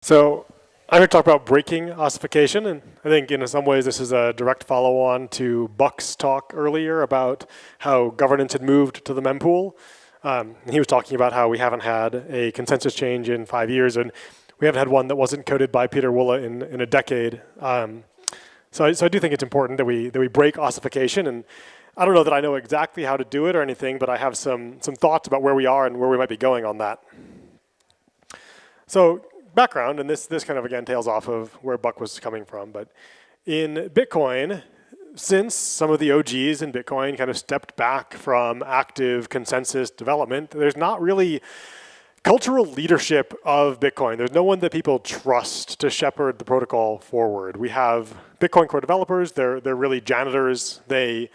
So I'm going to talk about breaking ossification, and I think in some ways this is a direct follow-on to Buck's talk earlier about how governance had moved to the mempool. He was talking about how we haven't had a consensus change in 5 years, and we haven't had one that wasn't coded by Peter Wulla in a decade. So I do think it's important that we break ossification, and I don't know that I know exactly how to do it or anything, but I have some thoughts about where we are and where we might be going on that. So background, and this kind of again tails off of where Buck was coming from, but in Bitcoin, since some of the OGs in Bitcoin kind of stepped back from active consensus development, there's not really cultural leadership of Bitcoin. There's no one that people trust to shepherd the protocol forward. We have Bitcoin core developers, they're really janitors. They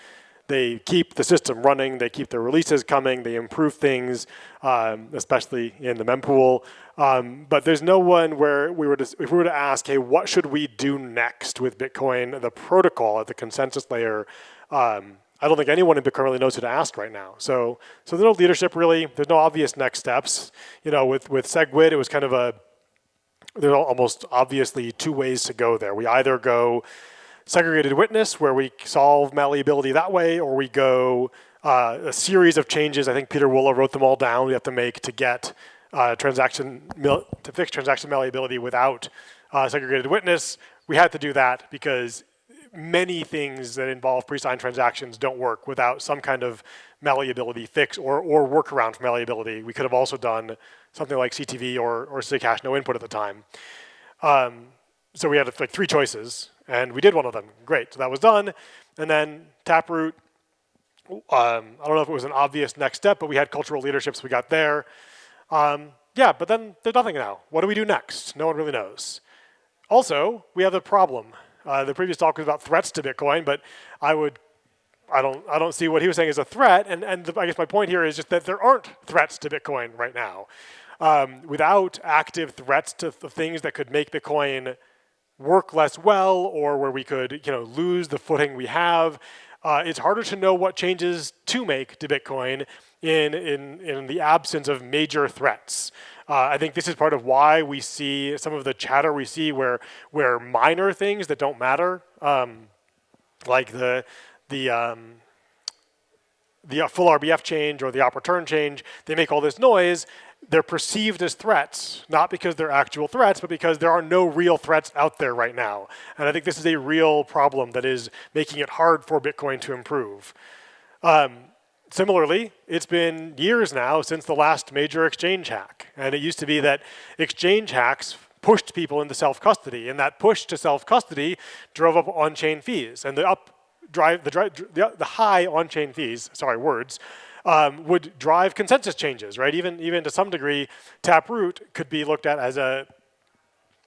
keep the system running, they keep the releases coming, they improve things, especially in the mempool. But there's no one where if we were to ask, hey, what should we do next with Bitcoin, the protocol at the consensus layer? I don't think anyone in Bitcoin really knows who to ask right now. So there's no leadership really. There's no obvious next steps. You know, with SegWit, it was kind of there are almost obviously two ways to go there. We either go segregated witness, where we solve malleability that way, or we go a series of changes. I think Peter Wulla wrote them all down. We have to make to get to fix transaction malleability without segregated witness. We had to do that because many things that involve pre-signed transactions don't work without some kind of malleability fix or workaround for malleability. We could have also done something like CTV or city cache no input at the time. So we had like three choices, and we did one of them. Great, so that was done. And then Taproot, I don't know if it was an obvious next step, but we had cultural leadership, so we got there. Yeah, but then there's nothing now. What do we do next? No one really knows. Also, we have a problem. The previous talk was about threats to Bitcoin, but I don't see what he was saying as a threat. And I guess my point here is just that there aren't threats to Bitcoin right now. Without active threats to the things that could make Bitcoin work less well, or where we could lose the footing we have, it's harder to know what changes to make to Bitcoin in the absence of major threats. I think this is part of why we see some of the chatter we see where minor things that don't matter, like the full RBF change or the op return change, they make all this noise. They're perceived as threats, not because they're actual threats, but because there are no real threats out there right now. And I think this is a real problem that is making it hard for Bitcoin to improve. Similarly, it's been years now since the last major exchange hack. And it used to be that exchange hacks pushed people into self-custody, and that push to self-custody drove up on-chain fees. And the high on-chain fees, would drive consensus changes, right? Even to some degree, Taproot could be looked at as a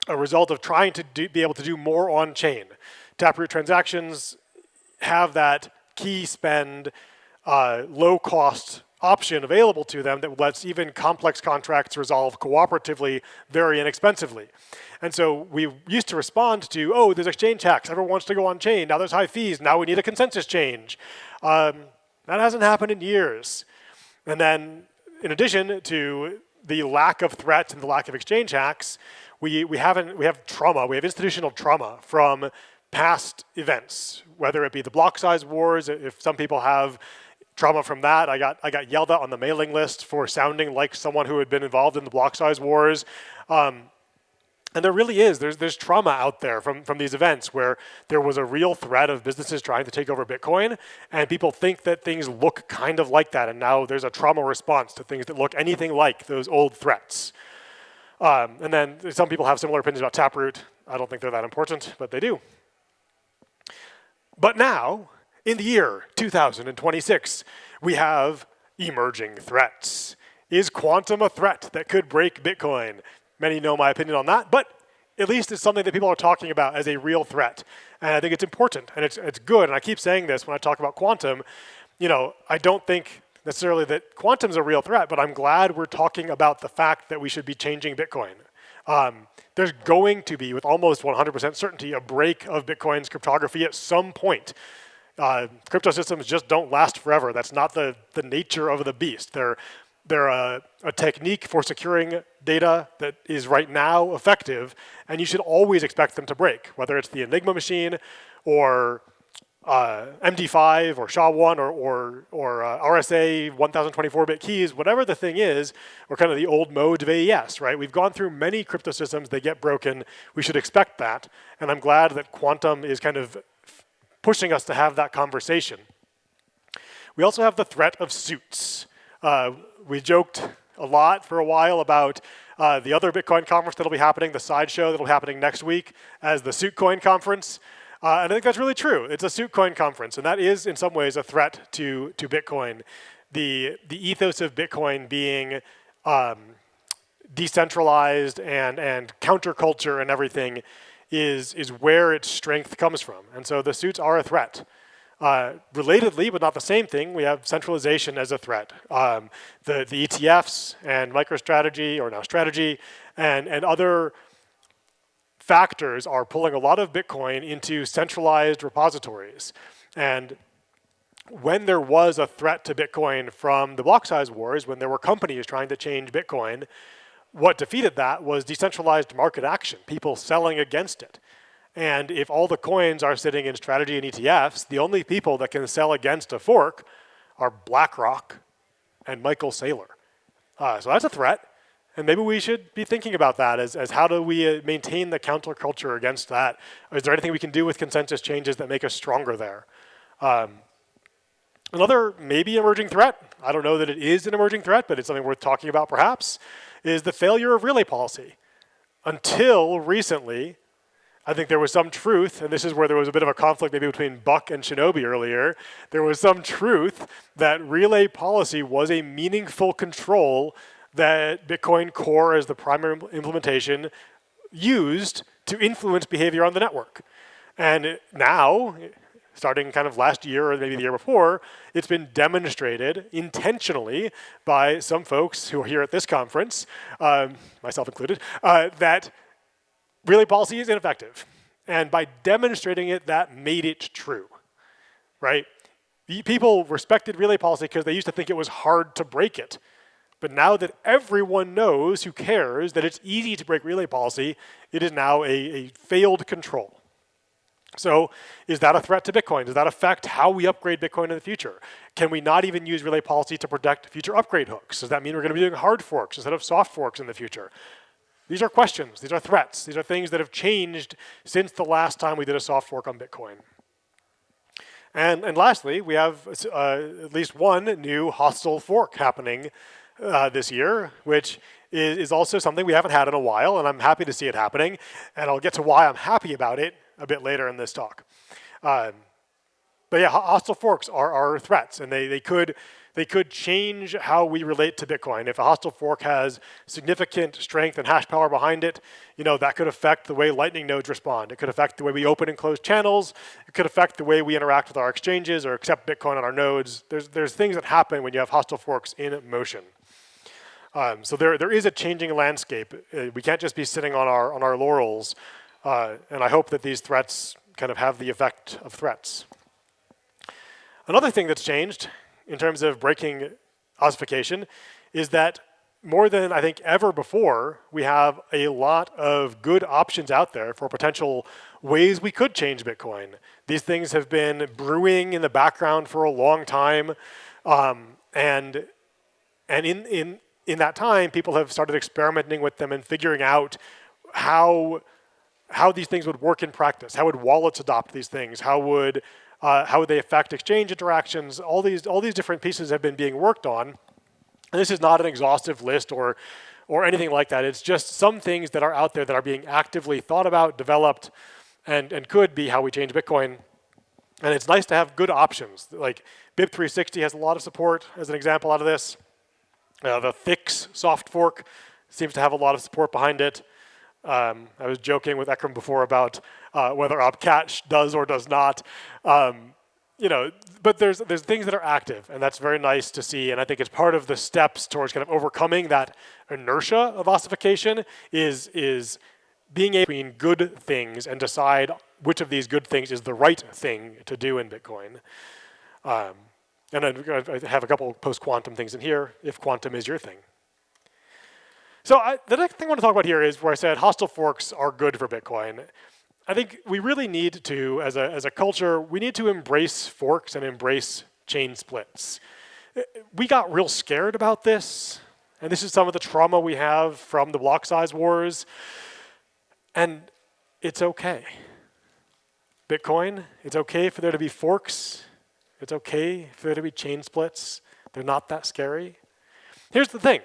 result of trying to be able to do more on-chain. Taproot transactions have that key spend, low-cost option available to them that lets even complex contracts resolve cooperatively very inexpensively. And so we used to respond to, oh, there's exchange hacks, everyone wants to go on-chain, now there's high fees, now we need a consensus change. That hasn't happened in years. And then in addition to the lack of threats and the lack of exchange hacks, we have trauma, we have institutional trauma from past events, whether it be the block size wars. If some people have trauma from that, I got yelled at on the mailing list for sounding like someone who had been involved in the block size wars. And there really is, there's trauma out there from these events where there was a real threat of businesses trying to take over Bitcoin, and people think that things look kind of like that, and now there's a trauma response to things that look anything like those old threats. And then some people have similar opinions about Taproot. I don't think they're that important, but they do. But now, in the year 2026, we have emerging threats. Is quantum a threat that could break Bitcoin? Many know my opinion on that, but at least it's something that people are talking about as a real threat. And I think it's important, and it's good. And I keep saying this when I talk about quantum. I don't think necessarily that quantum's a real threat, but I'm glad we're talking about the fact that we should be changing Bitcoin. There's going to be, with almost 100% certainty, a break of Bitcoin's cryptography at some point. Crypto systems just don't last forever. That's not the nature of the beast. They're a technique for securing data that is right now effective, and you should always expect them to break, whether it's the Enigma machine or MD5 or SHA-1 or RSA 1024-bit keys, whatever the thing is, or kind of the old modes of AES, right? We've gone through many crypto systems, they get broken. We should expect that, and I'm glad that quantum is kind of pushing us to have that conversation. We also have the threat of suits. We joked a lot for a while about the other Bitcoin conference that'll be happening, the sideshow that'll be happening next week as the Suitcoin conference. And I think that's really true. It's a Suitcoin conference, and that is in some ways a threat to Bitcoin. The ethos of Bitcoin being decentralized and counterculture and everything is where its strength comes from. And so the suits are a threat. Relatedly, but not the same thing, we have centralization as a threat. The ETFs and MicroStrategy, or now Strategy, and other factors are pulling a lot of Bitcoin into centralized repositories. And when there was a threat to Bitcoin from the block size wars, when there were companies trying to change Bitcoin, what defeated that was decentralized market action, people selling against it. And if all the coins are sitting in Strategy and ETFs, the only people that can sell against a fork are BlackRock and Michael Saylor. So that's a threat. And maybe we should be thinking about that as how do we maintain the counterculture against that? Is there anything we can do with consensus changes that make us stronger there? Another maybe emerging threat, I don't know that it is an emerging threat, but it's something worth talking about perhaps, is the failure of relay policy. Until recently, I think there was some truth, and this is where there was a bit of a conflict maybe between Buck and Shinobi earlier. There was some truth that relay policy was a meaningful control that Bitcoin Core as the primary implementation used to influence behavior on the network. And now, starting kind of last year or maybe the year before, it's been demonstrated intentionally by some folks who are here at this conference, myself included, that relay policy is ineffective. And by demonstrating it, that made it true, right? People respected relay policy because they used to think it was hard to break it. But now that everyone knows who cares that it's easy to break relay policy, it is now a failed control. So is that a threat to Bitcoin? Does that affect how we upgrade Bitcoin in the future? Can we not even use relay policy to protect future upgrade hooks? Does that mean we're going to be doing hard forks instead of soft forks in the future? These are questions. These are threats. These are things that have changed since the last time we did a soft fork on Bitcoin. And lastly, we have at least one new hostile fork happening this year, which is also something we haven't had in a while, and I'm happy to see it happening. And I'll get to why I'm happy about it a bit later in this talk. But yeah, hostile forks are threats, and they could change how we relate to Bitcoin. If a hostile fork has significant strength and hash power behind it, that could affect the way Lightning nodes respond. It could affect the way we open and close channels. It could affect the way we interact with our exchanges or accept Bitcoin on our nodes. There's things that happen when you have hostile forks in motion. So there is a changing landscape. We can't just be sitting on our laurels. And I hope that these threats kind of have the effect of threats. Another thing that's changed in terms of breaking ossification is that more than I think ever before, we have a lot of good options out there for potential ways we could change Bitcoin. These things have been brewing in the background for a long time. And in that time, people have started experimenting with them and figuring out how these things would work in practice. How would wallets adopt these things? How would they affect exchange interactions? All these different pieces have been being worked on. And this is not an exhaustive list or anything like that. It's just some things that are out there that are being actively thought about, developed, and could be how we change Bitcoin. And it's nice to have good options. Like BIP360 has a lot of support as an example out of this. The Fix soft fork seems to have a lot of support behind it. I was joking with Ekram before about whether Opcat does or does not. But there's things that are active, and that's very nice to see. And I think it's part of the steps towards kind of overcoming that inertia of ossification is being able to between good things and decide which of these good things is the right thing to do in Bitcoin. And I have a couple post-quantum things in here, if quantum is your thing. So the next thing I want to talk about here is where I said hostile forks are good for Bitcoin. I think we really need to, as a culture, we need to embrace forks and embrace chain splits. We got real scared about this, and this is some of the trauma we have from the block size wars, and it's okay. Bitcoin, it's okay for there to be forks. It's okay for there to be chain splits. They're not that scary. Here's the thing.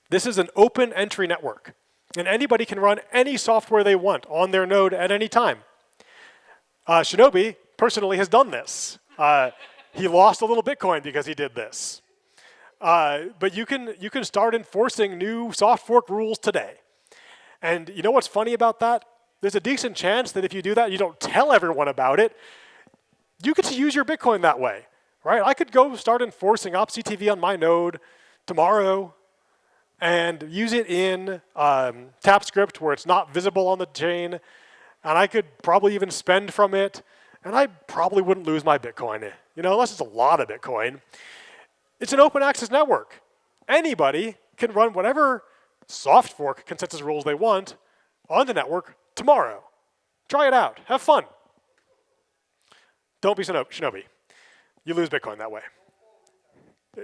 This is an open entry network, and anybody can run any software they want on their node at any time. Shinobi personally has done this. He lost a little Bitcoin because he did this. But you can start enforcing new soft fork rules today. And you know what's funny about that? There's a decent chance that if you do that, you don't tell everyone about it, you get to use your Bitcoin that way, right? I could go start enforcing opctv on my node tomorrow and use it in TapScript where it's not visible on the chain, and I could probably even spend from it, and I probably wouldn't lose my Bitcoin, unless it's a lot of Bitcoin. It's an open access network. Anybody can run whatever soft fork consensus rules they want on the network tomorrow. Try it out. Have fun. Don't be Shinobi. You lose Bitcoin that way.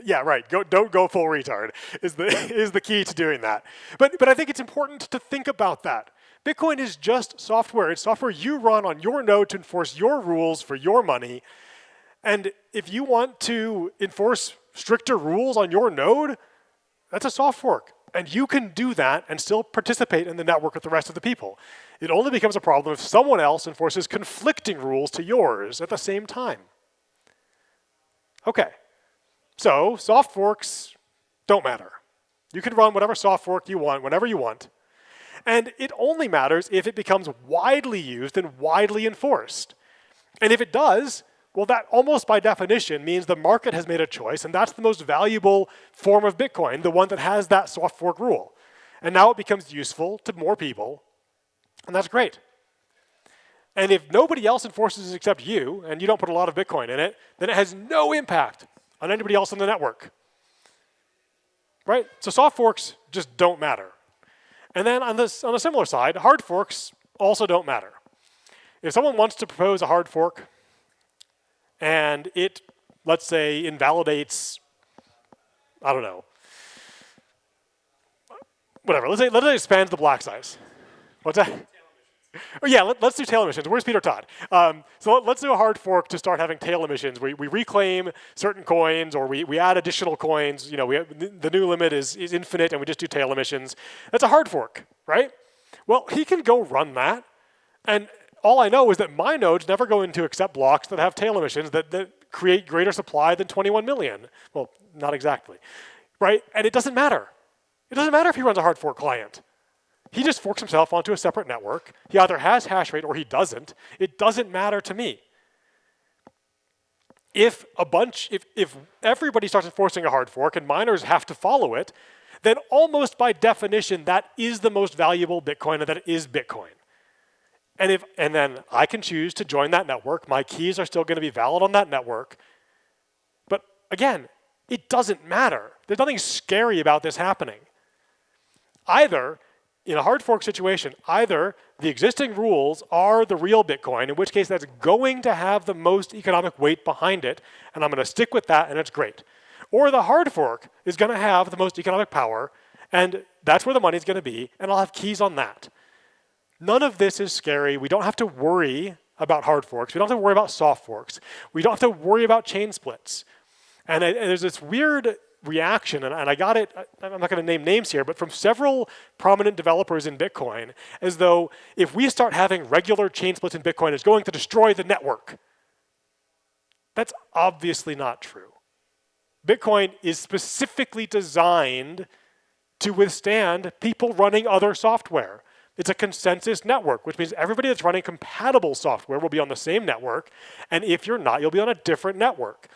Yeah, right. Don't go full retard is the key to doing that. But I think it's important to think about that. Bitcoin is just software. It's software you run on your node to enforce your rules for your money. And if you want to enforce stricter rules on your node, that's a soft fork. And you can do that and still participate in the network with the rest of the people. It only becomes a problem if someone else enforces conflicting rules to yours at the same time. Okay, so soft forks don't matter. You can run whatever soft fork you want, whenever you want. And it only matters if it becomes widely used and widely enforced. And if it does, well, that almost by definition means the market has made a choice, and that's the most valuable form of Bitcoin, the one that has that soft fork rule. And now it becomes useful to more people, and that's great. And if nobody else enforces it except you, and you don't put a lot of Bitcoin in it, then it has no impact on anybody else on the network. Right? So soft forks just don't matter. And then on the similar side, hard forks also don't matter. If someone wants to propose a hard fork, and it, let's say, invalidates, I don't know, whatever. Let's say it expands the block size. What's that? Oh, yeah, let's do tail emissions. Where's Peter Todd? So let's do a hard fork to start having tail emissions. We reclaim certain coins, or we add additional coins. The new limit is infinite, and we just do tail emissions. That's a hard fork, right? Well, he can go run that, and all I know is that my node's never going to accept blocks that have tail emissions that create greater supply than 21 million. Well, not exactly, right? And it doesn't matter. It doesn't matter if he runs a hard fork client. He just forks himself onto a separate network. He either has hash rate or he doesn't. It doesn't matter to me. If everybody starts enforcing a hard fork and miners have to follow it, then almost by definition, that is the most valuable Bitcoin, and that is Bitcoin. And then I can choose to join that network. My keys are still going to be valid on that network. But again, it doesn't matter. There's nothing scary about this happening. Either, in a hard fork situation, either the existing rules are the real Bitcoin, in which case that's going to have the most economic weight behind it, and I'm going to stick with that, and it's great. Or the hard fork is going to have the most economic power, and that's where the money's going to be, and I'll have keys on that. None of this is scary. We don't have to worry about hard forks. We don't have to worry about soft forks. We don't have to worry about chain splits. And there's this weird reaction, and I got it, I'm not going to name names here, but from several prominent developers in Bitcoin, as though if we start having regular chain splits in Bitcoin, it's going to destroy the network. That's obviously not true. Bitcoin is specifically designed to withstand people running other software. It's a consensus network, which means everybody that's running compatible software will be on the same network, and if you're not, you'll be on a different network.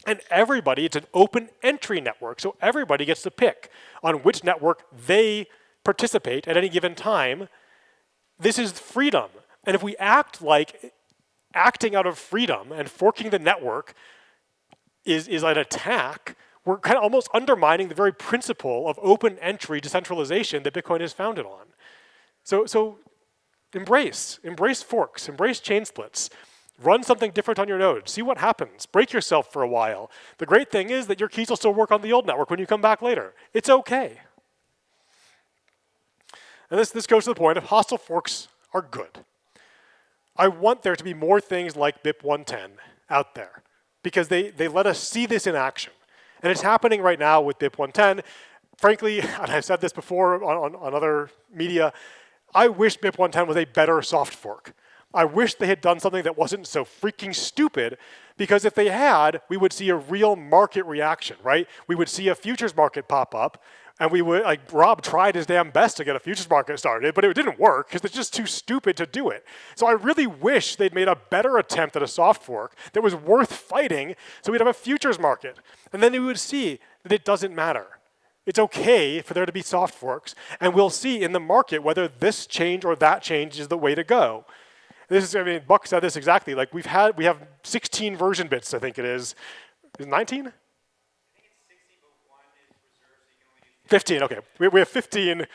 And everybody, it's an open entry network, so everybody gets to pick on which network they participate at any given time. This is freedom. And if we act like acting out of freedom and forking the network is an attack, we're kind of almost undermining the very principle of open entry decentralization that Bitcoin is founded on. So embrace forks, embrace chain splits. Run something different on your node. See what happens. Break yourself for a while. The great thing is that your keys will still work on the old network when you come back later. It's okay. And this goes to the point of hostile forks are good. I want there to be more things like BIP 110 out there because they let us see this in action. And it's happening right now with BIP 110. Frankly, and I've said this before on other media, I wish BIP 110 was a better soft fork. I wish they had done something that wasn't so freaking stupid, because if they had, we would see a real market reaction, right? We would see a futures market pop up, and we would, like, Rob tried his damn best to get a futures market started, but it didn't work because it's just too stupid to do it. So I really wish they'd made a better attempt at a soft fork that was worth fighting so we'd have a futures market. And then we would see that it doesn't matter. It's okay for there to be soft forks, and we'll see in the market whether this change or that change is the way to go. This is, I mean, Buck said this exactly. Like we have 16 version bits, I think it is. Is it 19? 15, okay. We have 15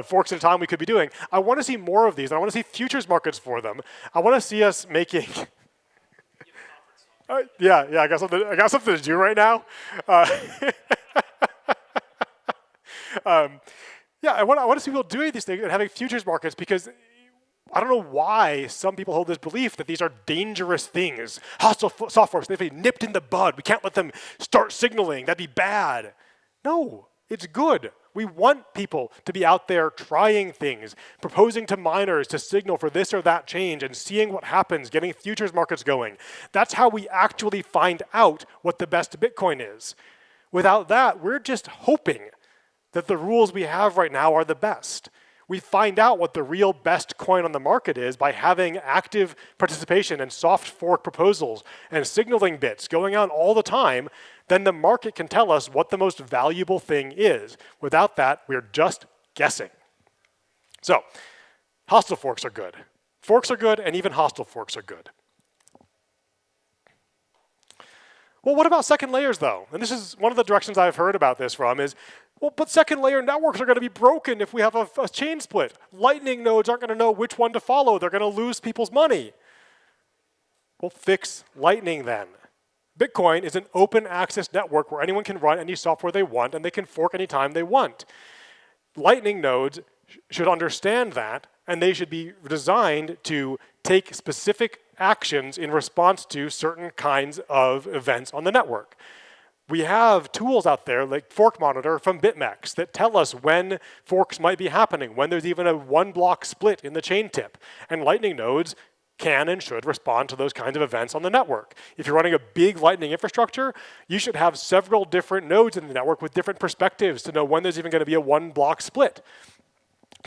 forks at a time we could be doing. I want to see more of these. I want to see futures markets for them. I want to see us making... yeah, I got something to do right now. Yeah, I want to see people doing these things and having futures markets, because I don't know why some people hold this belief that these are dangerous things. Hostile soft forks, they've been nipped in the bud. We can't let them start signaling. That'd be bad. No, it's good. We want people to be out there trying things, proposing to miners to signal for this or that change and seeing what happens, getting futures markets going. That's how we actually find out what the best Bitcoin is. Without that, we're just hoping that the rules we have right now are the best. We find out what the real best coin on the market is by having active participation and soft fork proposals and signaling bits going on all the time. Then the market can tell us what the most valuable thing is. Without that, we're just guessing. So, hostile forks are good. Forks are good, and even hostile forks are good. Well, what about second layers, though? And this is one of the directions I've heard about this from is, well, but second layer networks are going to be broken if we have a chain split. Lightning nodes aren't going to know which one to follow. They're going to lose people's money. Well, fix Lightning then. Bitcoin is an open access network where anyone can run any software they want, and they can fork anytime they want. Lightning nodes should understand that, and they should be designed to take specific actions in response to certain kinds of events on the network. We have tools out there like Fork Monitor from BitMEX that tell us when forks might be happening, when there's even a one block split in the chain tip. And Lightning nodes can and should respond to those kinds of events on the network. If you're running a big Lightning infrastructure, you should have several different nodes in the network with different perspectives to know when there's even going to be a one block split,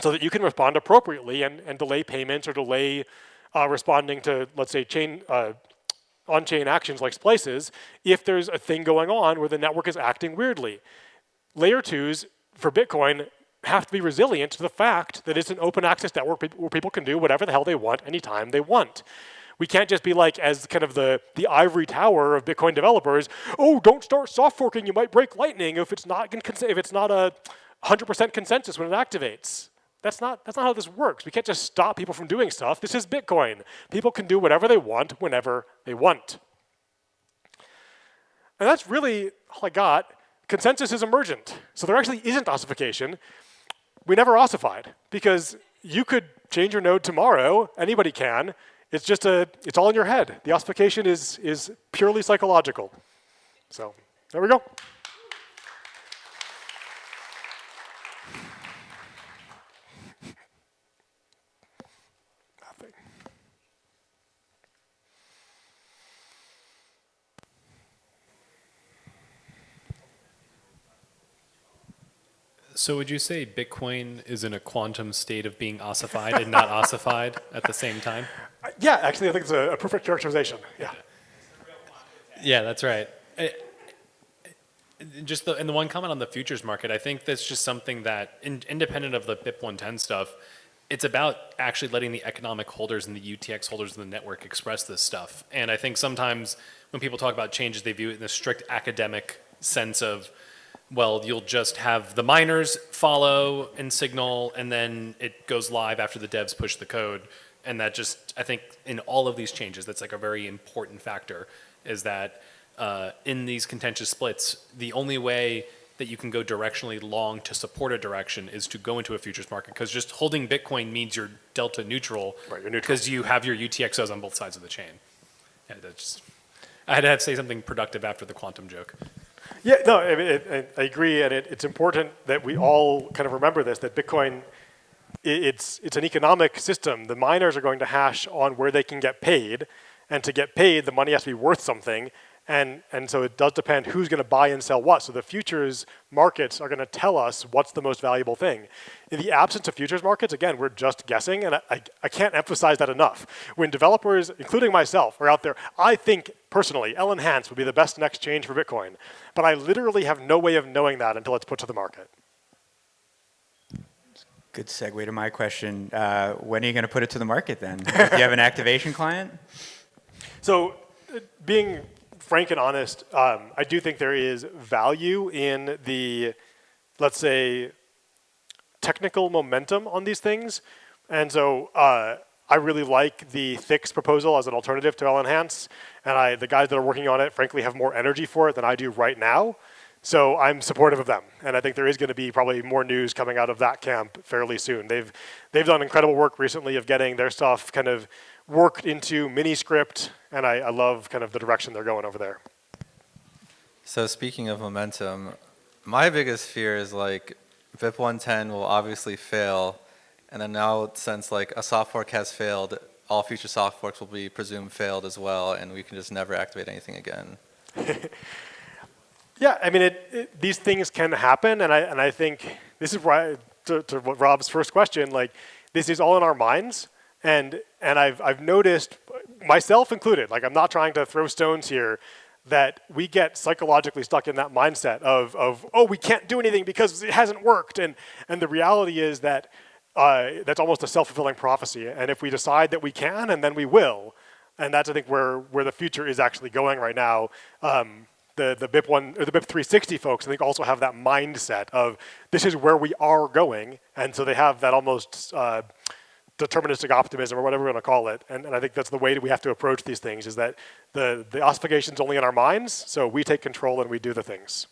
so that you can respond appropriately and delay payments or delay responding to, let's say, on-chain actions like splices if there's a thing going on where the network is acting weirdly. Layer 2s for Bitcoin have to be resilient to the fact that it's an open access network where people can do whatever the hell they want anytime they want. We can't just be like, as kind of the ivory tower of Bitcoin developers, oh, don't start soft forking, you might break Lightning if it's not a 100% consensus when it activates. That's not how this works. We can't just stop people from doing stuff. This is Bitcoin. People can do whatever they want whenever they want. And that's really all I got. Consensus is emergent. So there actually isn't ossification. We never ossified, because you could change your node tomorrow. Anybody can. It's just it's all in your head. The ossification is purely psychological. So there we go. So would you say Bitcoin is in a quantum state of being ossified and not ossified at the same time? Yeah, actually, I think it's a perfect characterization. Yeah. Yeah, that's right. And the one comment on the futures market, I think that's just something that, independent of the BIP 110 stuff, it's about actually letting the economic holders and the UTX holders of the network express this stuff. And I think sometimes when people talk about changes, they view it in a strict academic sense of, well, you'll just have the miners follow and signal, and then it goes live after the devs push the code. And that just, I think in all of these changes, that's like a very important factor, is that in these contentious splits, the only way that you can go directionally long to support a direction is to go into a futures market, because just holding Bitcoin means you're delta neutral, Right, you're neutral. because you have your UTXOs on both sides of the chain. Yeah, I had to say something productive after the quantum joke. Yeah, no, I mean, I agree, and it's important that we all kind of remember this, that Bitcoin, it's an economic system. The miners are going to hash on where they can get paid, and to get paid, the money has to be worth something, and so it does depend who's going to buy and sell what. So the futures markets are going to tell us what's the most valuable thing. In the absence of futures markets, again, we're just guessing, and I can't emphasize that enough. When developers, including myself, are out there, I think personally, Enhance would be the best next change for Bitcoin, but I literally have no way of knowing that until it's put to the market. Good segue to my question. When are you going to put it to the market then? Do you have an activation client? So being frank and honest, I do think there is value in the, let's say, technical momentum on these things. And so I really like the Thix proposal as an alternative to Enhance. And the guys that are working on it, frankly, have more energy for it than I do right now. So I'm supportive of them. And I think there is going to be probably more news coming out of that camp fairly soon. They've done incredible work recently of getting their stuff kind of worked into mini-script, and I love kind of the direction they're going over there. So speaking of momentum, my biggest fear is like BIP 110 will obviously fail, and then now since like a soft fork has failed, all future soft forks will be presumed failed as well, and we can just never activate anything again. Yeah, I mean, these things can happen, and I think this is why, to Rob's first question, like this is all in our minds. And I've noticed, myself included, like I'm not trying to throw stones here, that we get psychologically stuck in that mindset of oh, we can't do anything because it hasn't worked. And the reality is that that's almost a self-fulfilling prophecy. And if we decide that we can, and then we will. And that's, I think, where the future is actually going right now. The BIP 360 folks, I think, also have that mindset of this is where we are going. And so they have that almost deterministic optimism, or whatever we're going to call it. And I think that's the way that we have to approach these things, is that the ossification is only in our minds, so we take control and we do the things.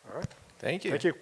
All right. Thank you. Thank you.